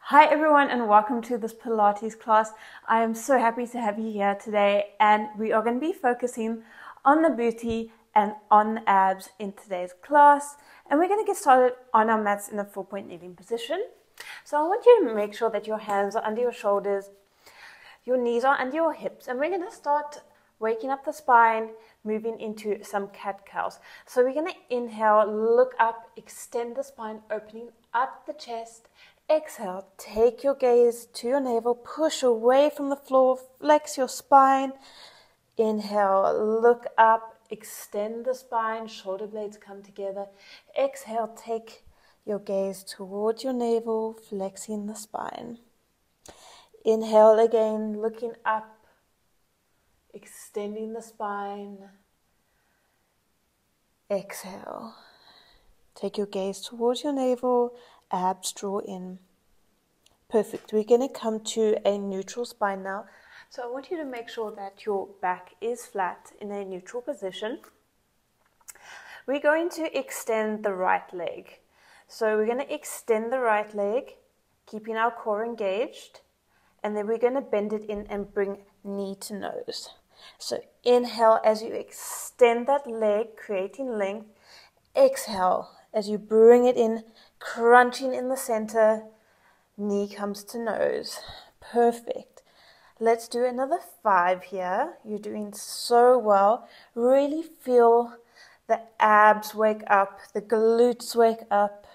Hi everyone and welcome to this Pilates class. I am so happy to have you here today, and we are going to be focusing on the booty and on the abs in today's class, and we're going to get started on our mats in a 4-point kneeling position. So I want you to make sure that your hands are under your shoulders, your knees are under your hips, and we're going to start waking up the spine, moving into some cat-cows. So we're going to inhale, look up, extend the spine, opening up the chest. Exhale, take your gaze to your navel, push away from the floor, flex your spine. Inhale, look up, extend the spine, shoulder blades come together. Exhale, take your gaze towards your navel, flexing the spine. Inhale again, looking up, extending the spine. Exhale, take your gaze towards your navel, abs draw in. Perfect. We're going to come to a neutral spine now. So I want you to make sure that your back is flat in a neutral position. We're going to extend the right leg. So we're going to extend the right leg, keeping our core engaged. And then we're going to bend it in and bring knee to nose. So inhale as you extend that leg, creating length. Exhale as you bring it in, crunching in the center, knee comes to nose. Perfect. Let's do another 5 here. You're doing so well. Really feel the abs wake up, the glutes wake up,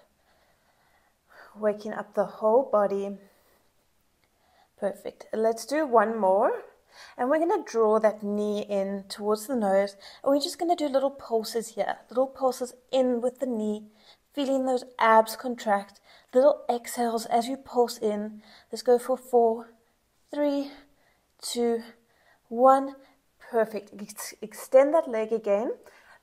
waking up the whole body. Perfect. Let's do one more. And we're going to draw that knee in towards the nose. And we're just going to do little pulses here. Little pulses in with the knee. Feeling those abs contract. Little exhales as you pulse in. Let's go for 4, 3, 2, 1. Perfect. Extend that leg again.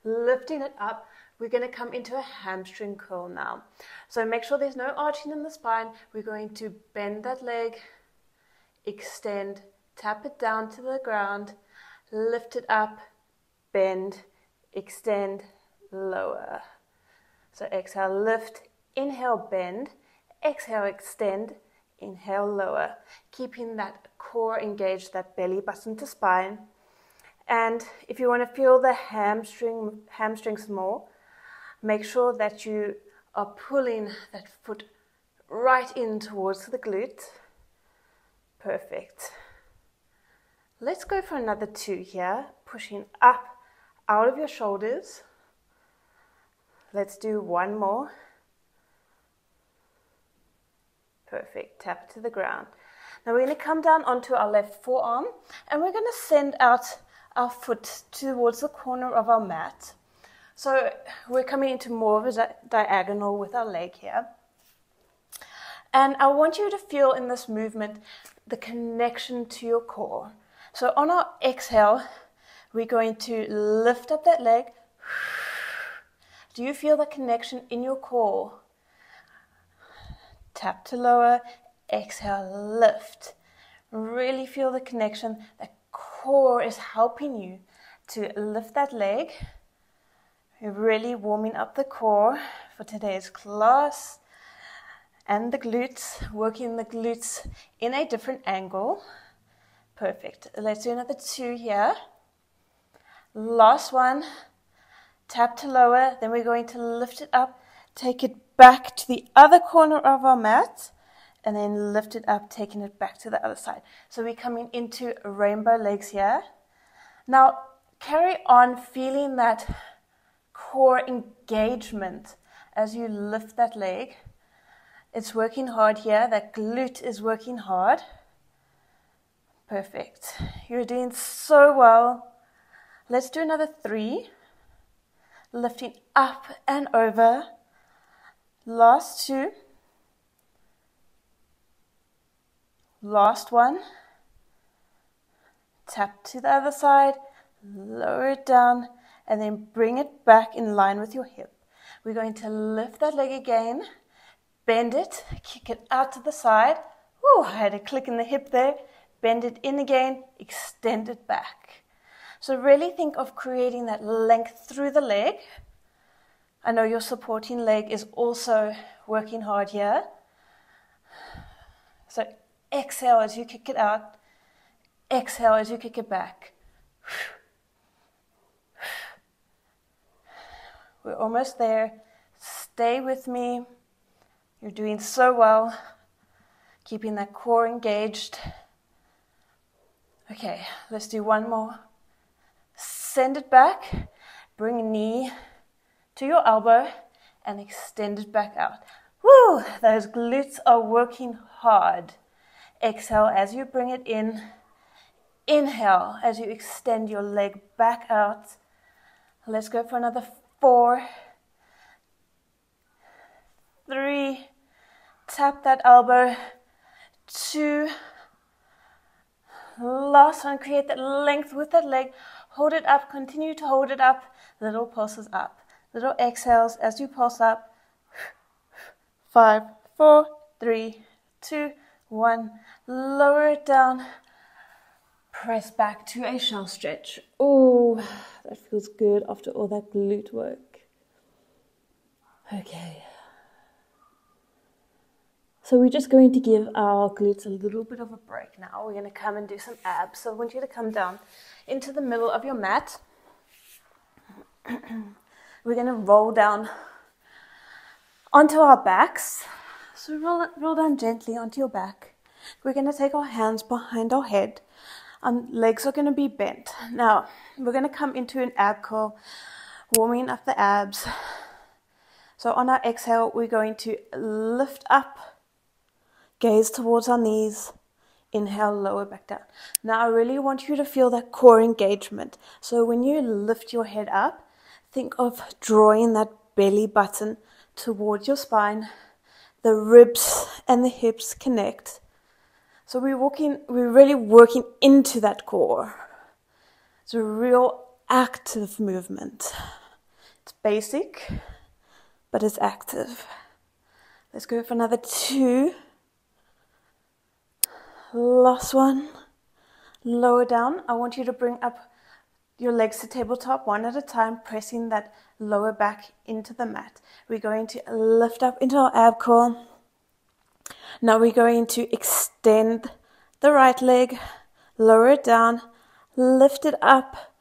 Lifting it up. We're going to come into a hamstring curl now. So make sure there's no arching in the spine. We're going to bend that leg. Extend. Tap it down to the ground. Lift it up. Bend. Extend. Lower. So exhale, lift, inhale, bend, exhale, extend, inhale, lower. Keeping that core engaged, that belly button to spine. And if you want to feel the hamstrings more, make sure that you are pulling that foot right in towards the glute. Perfect. Let's go for another 2 here, pushing up out of your shoulders. Let's do one more. Perfect. Tap to the ground. Now we're going to come down onto our left forearm, and we're going to send out our foot towards the corner of our mat. So we're coming into more of a diagonal with our leg here. And I want you to feel in this movement the connection to your core. So on our exhale, we're going to lift up that leg. Do you feel the connection in your core? Tap to lower, exhale, lift. Really feel the connection. The core is helping you to lift that leg. You're really warming up the core for today's class. And the glutes, working the glutes in a different angle. Perfect. Let's do another 2 here. Last one. Tap to lower, then we're going to lift it up, take it back to the other corner of our mat, and then lift it up, taking it back to the other side. So we're coming into rainbow legs here. Now, carry on feeling that core engagement as you lift that leg. It's working hard here. That glute is working hard. Perfect. You're doing so well. Let's do another 3. Lifting up and over. Last 2. Last 1. Tap to the other side. Lower it down. And then bring it back in line with your hip. We're going to lift that leg again. Bend it. Kick it out to the side. Ooh, I had a click in the hip there. Bend it in again. Extend it back. So really think of creating that length through the leg. I know your supporting leg is also working hard here. So exhale as you kick it out. Exhale as you kick it back. We're almost there. Stay with me. You're doing so well. Keeping that core engaged. Okay, let's do one more. Send it back. Bring a knee to your elbow and extend it back out. Woo! Those glutes are working hard. Exhale as you bring it in. Inhale as you extend your leg back out. Let's go for another 4, 3, tap that elbow, 2, last one, create that length with that leg, hold it up, continue to hold it up, little pulses up, little exhales as you pulse up, 5, 4, 3, 2, 1, lower it down, press back to a shell stretch. Oh, that feels good after all that glute work. Okay. So we're just going to give our glutes a little bit of a break now. We're going to come and do some abs. So I want you to come down into the middle of your mat. We're going to roll down onto our backs. So roll down gently onto your back. We're going to take our hands behind our head. Legs are going to be bent. Now, we're going to come into an ab curl, warming up the abs. So on our exhale, we're going to lift up, gaze towards our knees, inhale, lower back down. Now, I really want you to feel that core engagement. So when you lift your head up, think of drawing that belly button towards your spine. The ribs and the hips connect. So we're really working into that core. It's a real active movement. It's basic, but it's active. Let's go for another 2. Last one. Lower down. I want you to bring up your legs to tabletop one at a time, pressing that lower back into the mat. We're going to lift up into our ab curl. Now we're going to extend the right leg, lower it down, lift it up,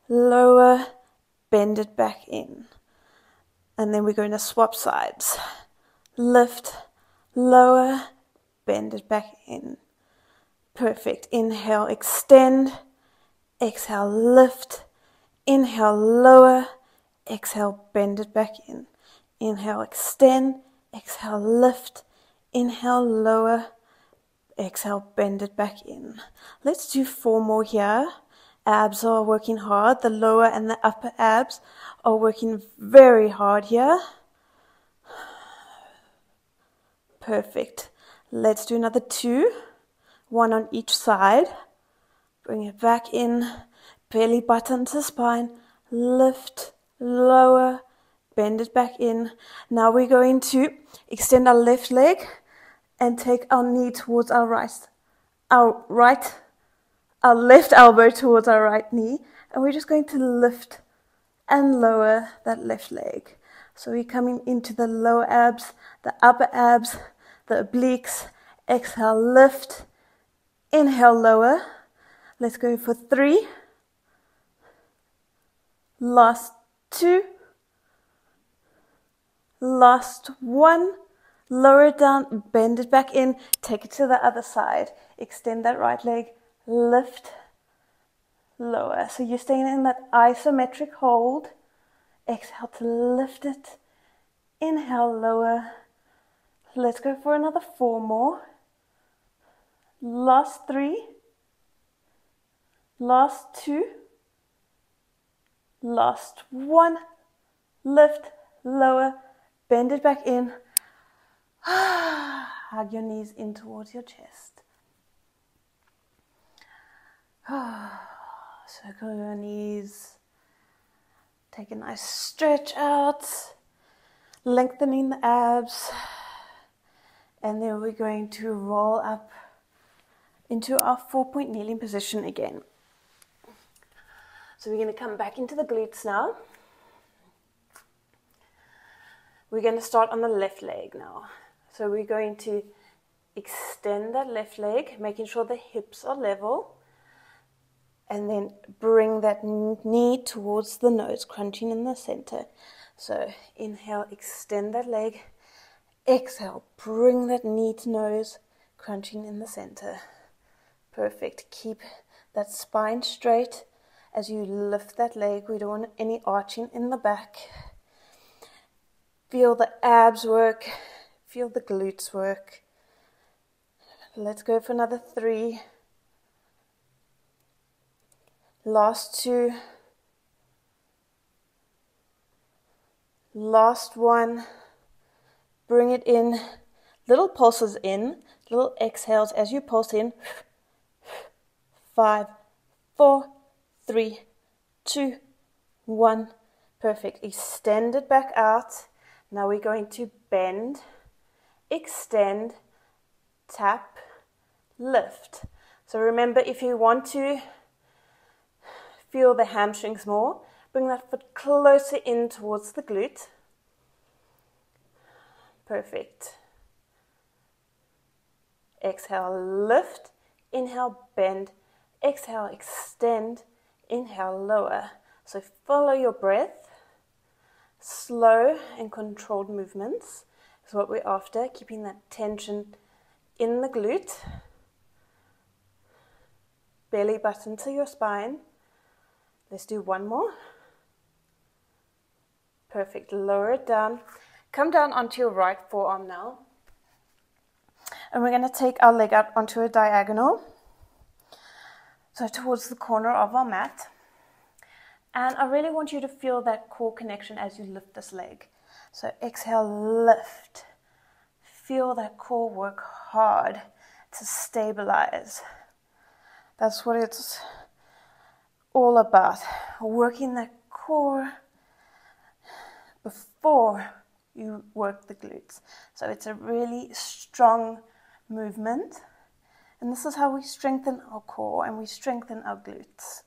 lower, bend it back in. And then we're going to swap sides. Lift, lower, bend it back in. Perfect. Inhale, extend. Exhale, lift. Inhale, lower. Exhale, bend it back in. Inhale, extend. Exhale, lift. Inhale, lower. Exhale, bend it back in. Let's do 4 more here. Abs are working hard. The lower and the upper abs are working very hard here. Perfect. Let's do another 2. 1 on each side. Bring it back in. Belly button to spine. Lift, lower, bend it back in. Now we're going to extend our left leg and take our knee towards our left elbow towards our right knee. And we're just going to lift and lower that left leg. So we're coming into the lower abs, the upper abs, the obliques. Exhale, lift. Inhale, lower. Let's go for 3. Last 2. Last 1. Lower it down, bend it back in, take it to the other side. Extend that right leg, lift, lower. So you're staying in that isometric hold. Exhale to lift it. Inhale, lower. Let's go for another 4 more. Last 3. Last 2. Last 1. Lift, lower, bend it back in. Hug your knees in towards your chest. Circle your knees. Take a nice stretch out. Lengthening the abs. And then we're going to roll up into our 4-point kneeling position again. So we're going to come back into the glutes now. We're going to start on the left leg now. So we're going to extend that left leg, making sure the hips are level. And then bring that knee towards the nose, crunching in the center. So inhale, extend that leg. Exhale, bring that knee to nose, crunching in the center. Perfect. Keep that spine straight as you lift that leg. We don't want any arching in the back. Feel the abs work. Feel the glutes work. Let's go for another 3. Last 2. Last 1. Bring it in. Little pulses in. Little exhales as you pulse in. 5, 4, 3, 2, 1. Perfect. Extend it back out. Now we're going to bend, extend, tap, lift. So remember, if you want to feel the hamstrings more, bring that foot closer in towards the glute. Perfect. Exhale, lift. Inhale, bend. Exhale, extend. Inhale, lower. So follow your breath. Slow and controlled movements is what we're after, keeping that tension in the glute. Belly button to your spine. Let's do one more. Perfect. Lower it down. Come down onto your right forearm now. And we're going to take our leg out onto a diagonal. So towards the corner of our mat. And I really want you to feel that core connection as you lift this leg. So exhale, lift. Feel that core work hard to stabilize. That's what it's all about. Working that core before you work the glutes. So it's a really strong movement. And this is how we strengthen our core and we strengthen our glutes.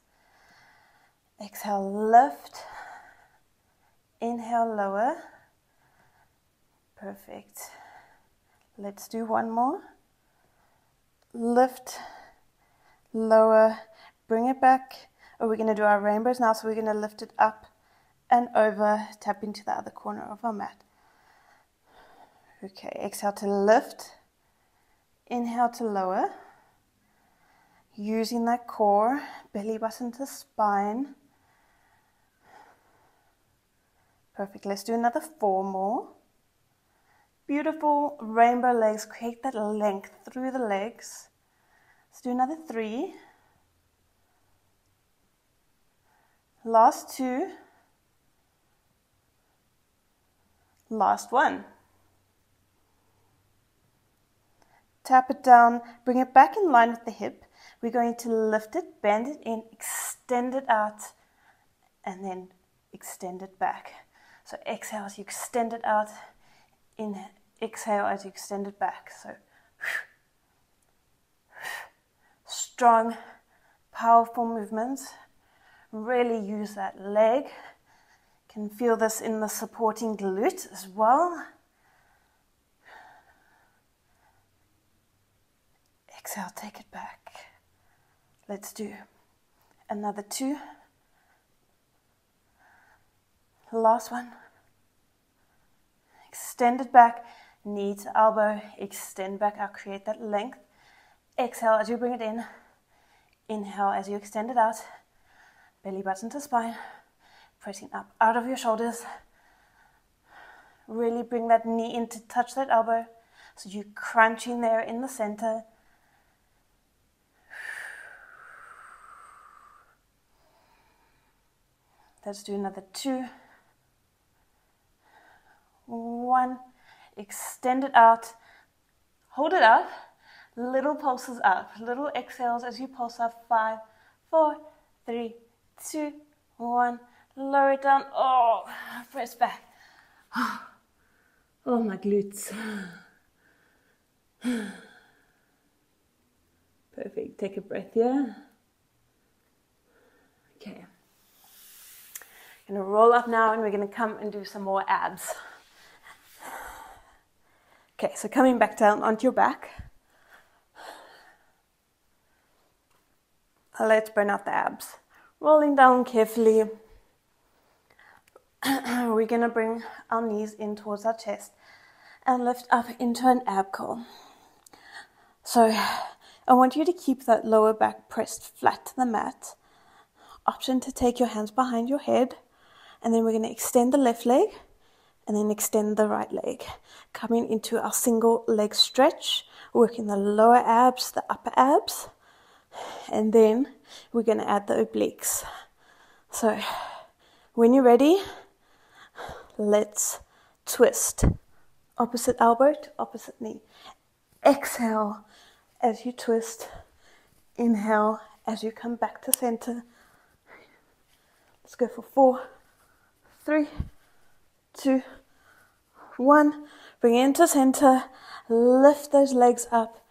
Exhale, lift. Inhale, lower. Perfect. Let's do one more. Lift, lower, bring it back. Oh, we're going to do our rainbows now, so we're going to lift it up and over, tap into the other corner of our mat. Okay, exhale to lift. Inhale to lower. Using that core, belly button to spine. Perfect. Let's do another 4 more. Beautiful rainbow legs. Create that length through the legs. Let's do another 3. Last 2. Last 1. Tap it down. Bring it back in line with the hip. We're going to lift it, bend it in, extend it out, and then extend it back. So exhale as you extend it out, exhale as you extend it back. So strong, powerful movements. Really use that leg. Can feel this in the supporting glute as well. Exhale, take it back. Let's do another 2. Last one. Extend it back, knee to elbow, extend back out, create that length. Exhale as you bring it in. Inhale as you extend it out. Belly button to spine, pressing up out of your shoulders. Really bring that knee in to touch that elbow. So you're crunching there in the center. Let's do another 2. 1. Extend it out. Hold it up. Little pulses up. Little exhales as you pulse up. 5, 4, 3, 2, 1. Lower it down. Oh, press back. Oh, my glutes. Perfect. Take a breath here. Okay. Going to roll up now and we're going to come and do some more abs. Okay, so coming back down onto your back. Let's burn out the abs. Rolling down carefully. We're going to bring our knees in towards our chest and lift up into an ab curl. So I want you to keep that lower back pressed flat to the mat. Option to take your hands behind your head, and then we're going to extend the left leg and then extend the right leg. Coming into our single leg stretch, working the lower abs, the upper abs, and then we're going to add the obliques. So when you're ready, let's twist. Opposite elbow to opposite knee. Exhale as you twist. Inhale as you come back to center. Let's go for 4, 3, 2, 1. Bring it into center. Lift those legs up.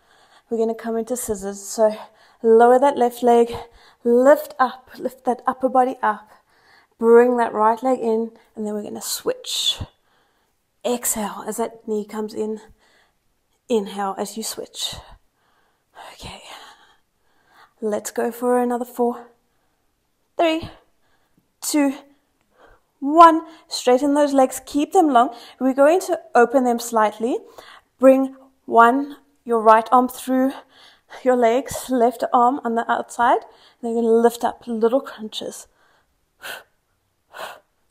We're going to come into scissors. So lower that left leg. Lift up. Lift that upper body up. Bring that right leg in. And then we're going to switch. Exhale as that knee comes in. Inhale as you switch. Okay. Let's go for another 4, 3, 2, 1. Straighten those legs. Keep them long. We're going to open them slightly. Bring your right arm through your legs, left arm on the outside. And then you're going to lift up, little crunches.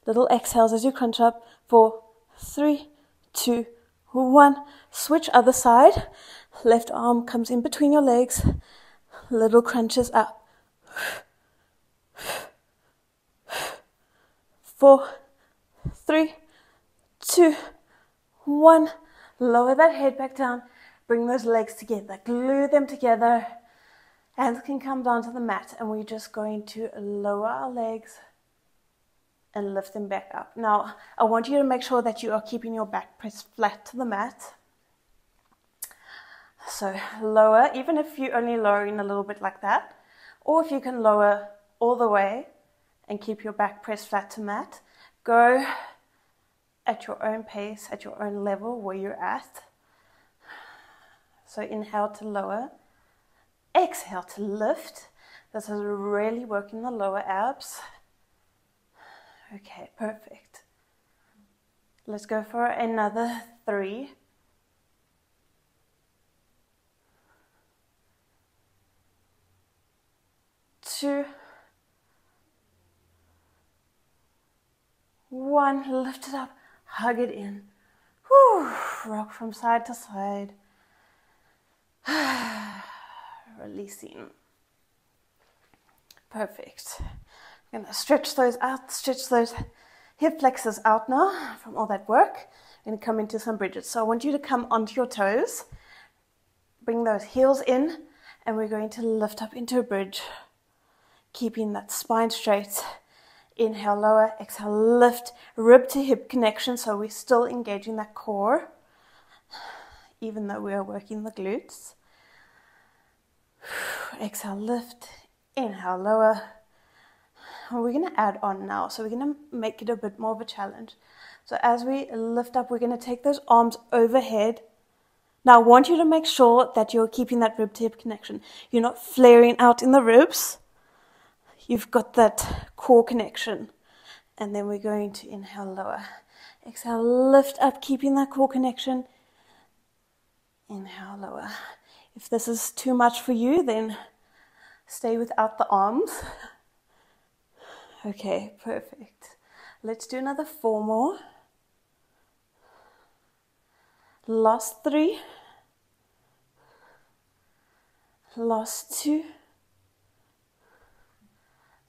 Little exhales as you crunch up. 4, 3, 2, 1. Switch other side. Left arm comes in between your legs. Little crunches up. 4, 3, 2, 1. Lower that head back down. Bring those legs together. Glue them together. Hands can come down to the mat. And we're just going to lower our legs and lift them back up. Now, I want you to make sure that you are keeping your back pressed flat to the mat. So lower, even if you're only lowering a little bit like that, or if you can lower all the way and keep your back pressed flat to mat, go at your own pace, at your own level where you're at. So inhale to lower, exhale to lift. This is really working the lower abs. Okay, perfect. Let's go for another 3. 2, 1. Lift it up, hug it in. Whew. Rock from side to side. Releasing. Perfect. I'm going to stretch those out, stretch those hip flexors out now from all that work. I'm going to come into some bridges. So I want you to come onto your toes. Bring those heels in, and we're going to lift up into a bridge. Keeping that spine straight. Inhale, lower, exhale, lift, rib to hip connection. So we're still engaging that core, even though we are working the glutes. Exhale, lift, inhale, lower. And we're going to add on now. So we're going to make it a bit more of a challenge. So as we lift up, we're going to take those arms overhead. Now I want you to make sure that you're keeping that rib to hip connection. You're not flaring out in the ribs. You've got that core connection. And then we're going to inhale, lower. Exhale, lift up, keeping that core connection. Inhale, lower. If this is too much for you, then stay without the arms. Okay, perfect. Let's do another 4 more. Last 3. Last 2.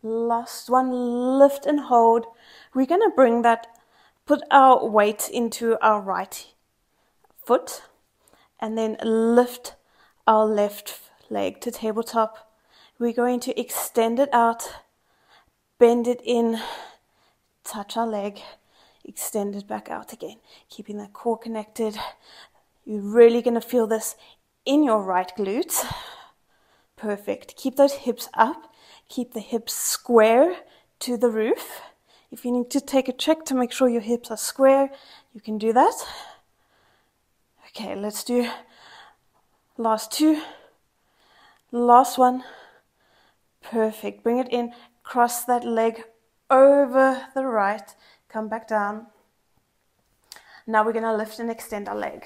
Last 1, lift and hold. We're going to bring that, put our weight into our right foot, and then lift our left leg to tabletop. We're going to extend it out, bend it in, touch our leg, extend it back out again, keeping that core connected. You're really going to feel this in your right glute. Perfect. Keep those hips up. Keep the hips square to the roof. If you need to take a check to make sure your hips are square, you can do that. Okay, let's do last 2. Last 1. Perfect. Bring it in, cross that leg over the right, come back down. Now we're going to lift and extend our leg.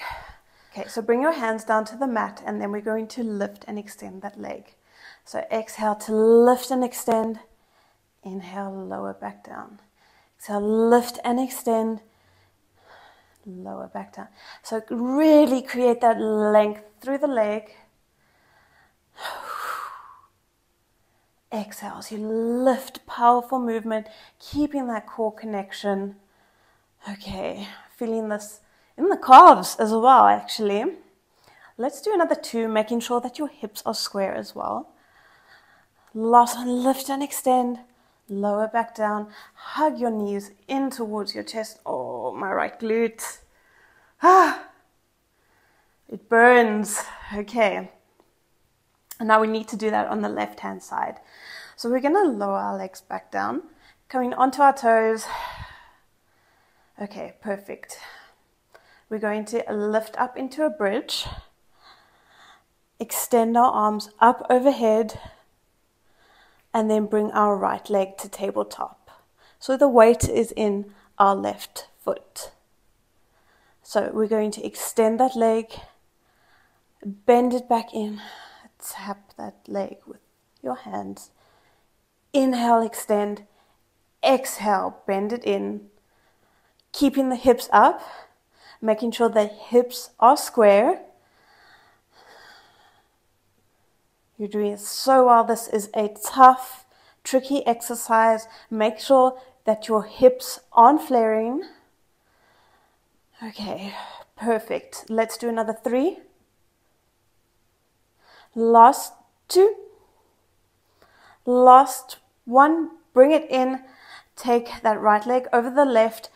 Okay, so bring your hands down to the mat and then we're going to lift and extend that leg. So exhale to lift and extend. Inhale, lower back down. Exhale, lift and extend. Lower back down. So really create that length through the leg. Exhale as you lift, powerful movement, keeping that core connection. Okay, feeling this in the calves as well, actually. Let's do another 2, making sure that your hips are square as well. Last one, lift and extend. Lower back down. Hug your knees in towards your chest. Oh, my right glute. It burns. Okay. And now we need to do that on the left-hand side. So we're going to lower our legs back down, coming onto our toes. Okay, perfect. We're going to lift up into a bridge. Extend our arms up overhead. And then bring our right leg to tabletop. So the weight is in our left foot. So we're going to extend that leg, bend it back in, tap that leg with your hands. Inhale, extend. Exhale, bend it in. Keeping the hips up, making sure the hips are square. You're doing so well. This is a tough, tricky exercise. Make sure that your hips aren't flaring. Okay, perfect. Let's do another 3. Last 2. Last 1. Bring it in. Take that right leg over the left.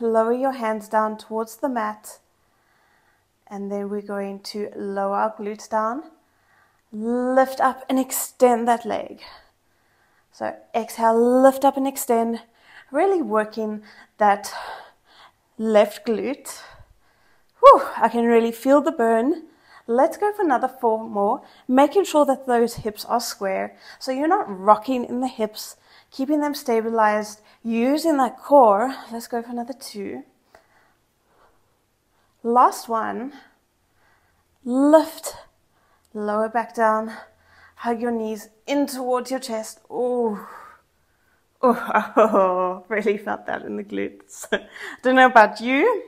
Lower your hands down towards the mat. And then we're going to lower our glutes down. Lift up and extend that leg. So exhale, lift up and extend. Really working that left glute. Whew, I can really feel the burn. Let's go for another 4 more, making sure that those hips are square. So you're not rocking in the hips, keeping them stabilized, using that core. Let's go for another 2. Last one. Lift. Lower back down. Hug your knees in towards your chest. Oh, really felt that in the glutes. Don't know about you.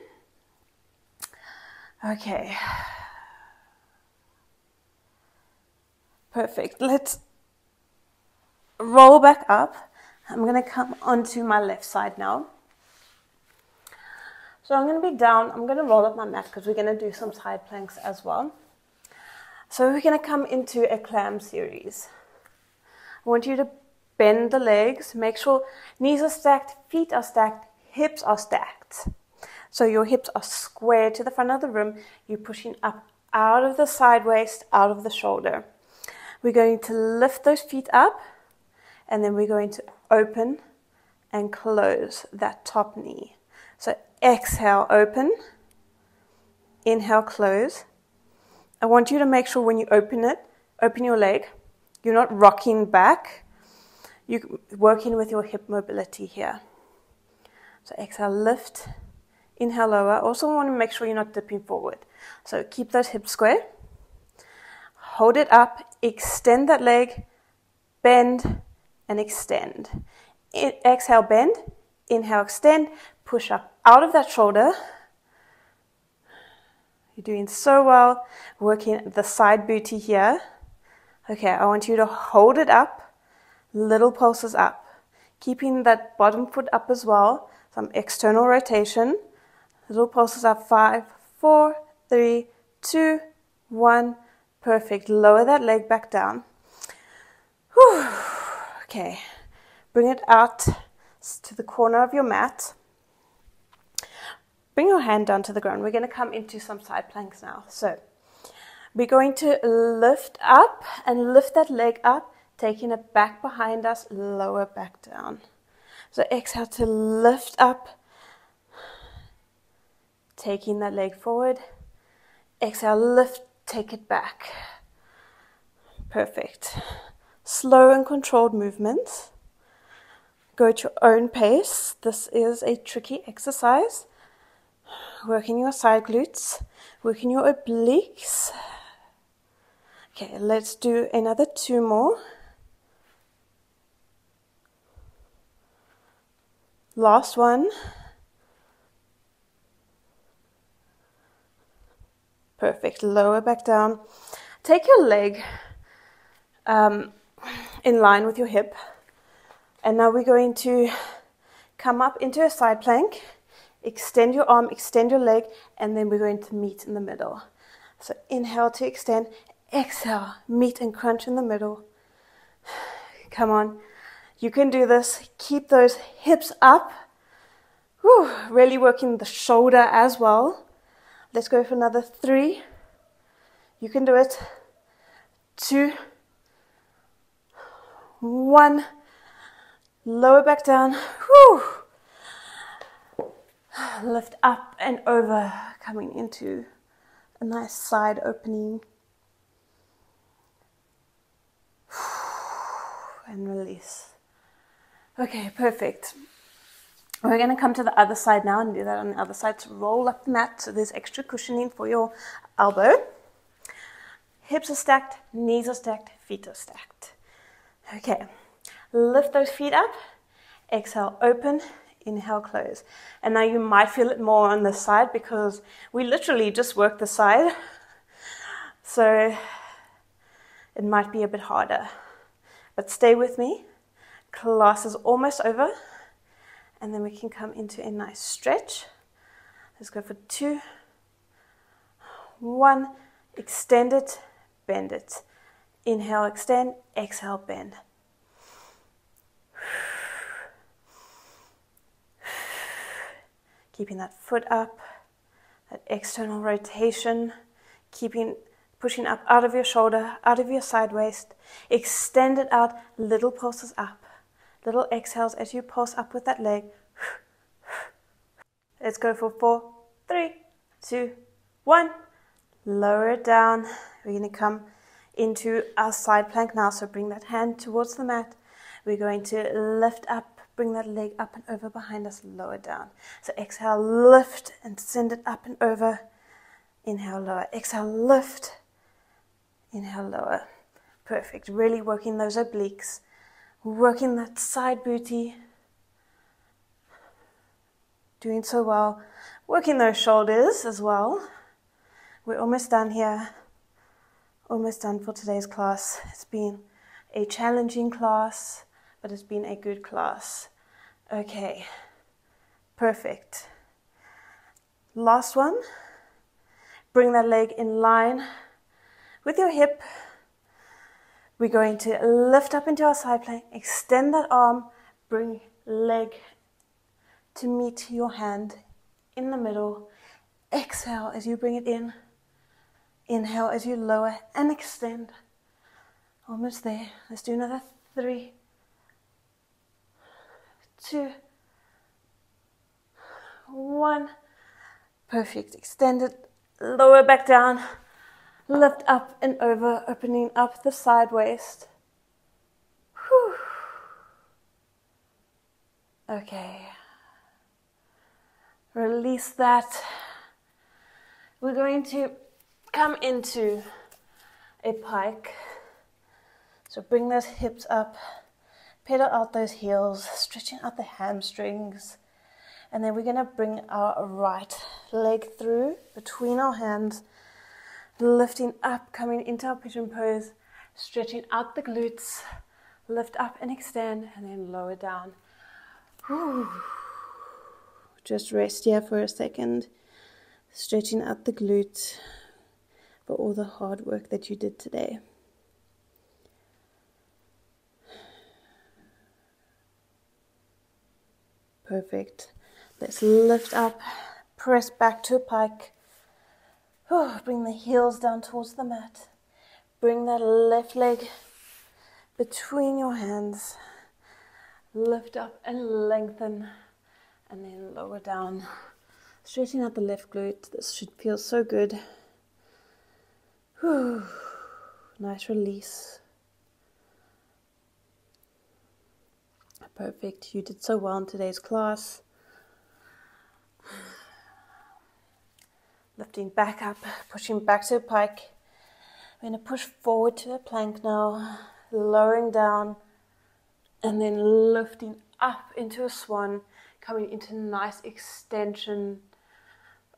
Okay. Perfect. Let's roll back up. I'm going to come onto my left side now. So I'm going to be down. I'm going to roll up my mat because we're going to do some side planks as well. So we're going to come into a clam series. I want you to bend the legs. Make sure knees are stacked, feet are stacked, hips are stacked. So your hips are square to the front of the room. You're pushing up out of the side waist, out of the shoulder. We're going to lift those feet up, and then we're going to open and close that top knee. So exhale, open. Inhale, close. I want you to make sure when you open your leg, you're not rocking back. You're working with your hip mobility here. So exhale, lift. Inhale, lower. Also want to make sure you're not dipping forward. So keep those hips square. Hold it up. Extend that leg. Bend and extend. Exhale, bend. Inhale, extend. Push up out of that shoulder. You're doing so well, working the side booty here. Okay, I want you to hold it up, little pulses up. Keeping that bottom foot up as well, some external rotation. Little pulses up, 5, 4, 3, 2, 1. Perfect, lower that leg back down. Whew. Okay, bring it out to the corner of your mat. Bring your hand down to the ground. We're going to come into some side planks now. So we're going to lift up and lift that leg up, taking it back behind us, lower back down. So exhale to lift up, taking that leg forward. Exhale, lift, take it back. Perfect. Slow and controlled movements. Go at your own pace. This is a tricky exercise. Working your side glutes, working your obliques. Okay, let's do another 2 more. Last one. Perfect. Lower back down. Take your leg in line with your hip. And now we're going to come up into a side plank. Extend your arm, extend your leg, and then we're going to meet in the middle. So inhale to extend, exhale, meet and crunch in the middle. Come on, you can do this. Keep those hips up. Whew, really working the shoulder as well. Let's go for another 3. You can do it. 2, 1. Lower back down. Whew. Lift up and over, coming into a nice side opening. And release. Okay, perfect. We're going to come to the other side now and do that on the other side. So roll up the mat so there's extra cushioning for your elbow. Hips are stacked, knees are stacked, feet are stacked. Okay, lift those feet up. Exhale, open. Inhale, close. And now you might feel it more on this side because we literally just work the side. So it might be a bit harder. But stay with me. Class is almost over. And then we can come into a nice stretch. Let's go for 2, 1. Extend it, bend it. Inhale, extend. Exhale, bend. Keeping that foot up, that external rotation, pushing up out of your shoulder, out of your side waist. Extend it out, little pulses up, little exhales as you pulse up with that leg. Let's go for 4, 3, 2, 1. Lower it down. We're going to come into our side plank now, so bring that hand towards the mat. We're going to lift up. Bring that leg up and over behind us, lower down. So exhale, lift and send it up and over. Inhale, lower. Exhale, lift. Inhale, lower. Perfect. Really working those obliques. Working that side booty. Doing so well. Working those shoulders as well. We're almost done here. Almost done for today's class. It's been a challenging class, but it's been a good class. Okay, perfect. Last one. Bring that leg in line with your hip. We're going to lift up into our side plank, extend that arm, bring leg to meet your hand in the middle. Exhale as you bring it in. Inhale as you lower and extend. Almost there. Let's do another 3, 2, 1. Perfect. Extend it. Lower back down. Lift up and over, opening up the side waist. Whew. Okay. Release that. We're going to come into a pike. So bring those hips up. Pedal out those heels, stretching out the hamstrings. And then we're going to bring our right leg through between our hands, lifting up, coming into our pigeon pose, stretching out the glutes, lift up and extend, and then lower down. Whew. Just rest here for a second, stretching out the glutes for all the hard work that you did today. Perfect. Let's lift up, press back to a pike. Bring the heels down towards the mat. Bring that left leg between your hands. Lift up and lengthen, and then lower down. Stretching out the left glute. This should feel so good. Nice release. Perfect. You did so well in today's class. Lifting back up, pushing back to a pike. We're going to push forward to a plank now, lowering down, and then lifting up into a swan, coming into nice extension,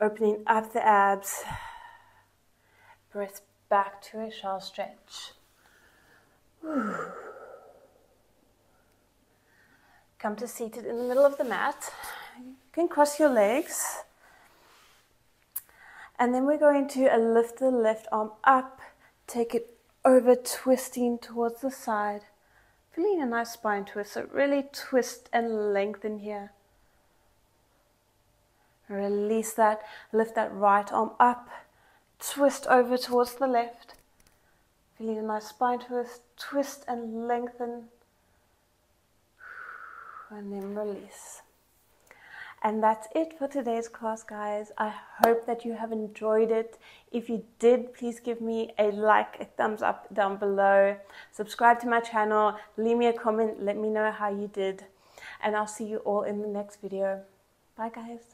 opening up the abs. Breath back to a shallow stretch. Come to seated in the middle of the mat. You can cross your legs. And then we're going to lift the left arm up, take it over, twisting towards the side. Feeling a nice spine twist, so really twist and lengthen here. Release that, lift that right arm up, twist over towards the left. Feeling a nice spine twist, twist and lengthen. And then release. And that's it for today's class, guys. I hope that you have enjoyed it. If you did, please give me a like, a thumbs up down below. Subscribe to my channel. Leave me a comment. Let me know how you did. And I'll see you all in the next video. Bye, guys.